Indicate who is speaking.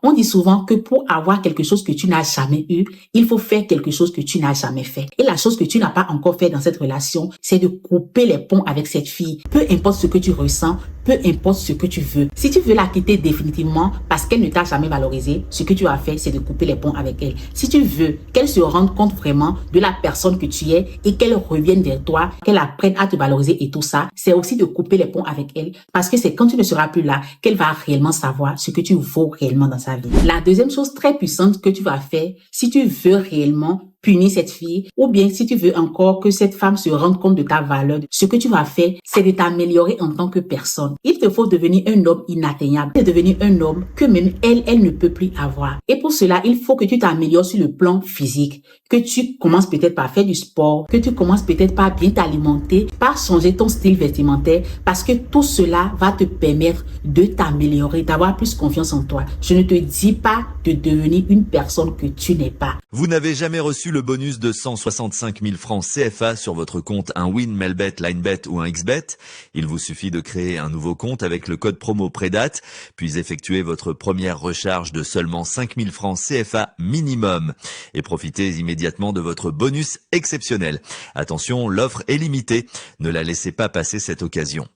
Speaker 1: On dit souvent que pour avoir quelque chose que tu n'as jamais eu, il faut faire quelque chose que tu n'as jamais fait. Et la chose que tu n'as pas encore fait dans cette relation, c'est de couper les ponts avec cette fille. Peu importe ce que tu ressens, peu importe ce que tu veux. Si tu veux la quitter définitivement parce qu'elle ne t'a jamais valorisé, ce que tu as fait, c'est de couper les ponts avec elle. Si tu veux qu'elle se rende compte vraiment de la personne que tu es et qu'elle revienne vers toi, qu'elle apprenne à te valoriser et tout ça, c'est aussi de couper les ponts avec elle parce que c'est quand tu ne seras plus là qu'elle va réellement savoir ce que tu vaux réellement dans sa vie. La deuxième chose très puissante que tu vas faire, si tu veux réellement punir cette fille, ou bien si tu veux encore que cette femme se rende compte de ta valeur, ce que tu vas faire, c'est de t'améliorer en tant que personne. Il te faut devenir un homme inatteignable, devenir un homme que même elle ne peut plus avoir. Et pour cela, il faut que tu t'améliores sur le plan physique, que tu commences peut-être par faire du sport, que tu commences peut-être par bien t'alimenter, par changer ton style vestimentaire, parce que tout cela va te permettre de t'améliorer, d'avoir plus confiance en toi. Je ne te dis pas de devenir une personne que tu n'es pas.
Speaker 2: Vous n'avez jamais reçu le bonus de 165 000 francs CFA sur votre compte un Win, Melbet, Linebet ou un XBet. Il vous suffit de créer un nouveau compte avec le code promo Prédate, puis effectuer votre première recharge de seulement 5 000 francs CFA minimum. Et profitez immédiatement de votre bonus exceptionnel. Attention, l'offre est limitée. Ne la laissez pas passer cette occasion.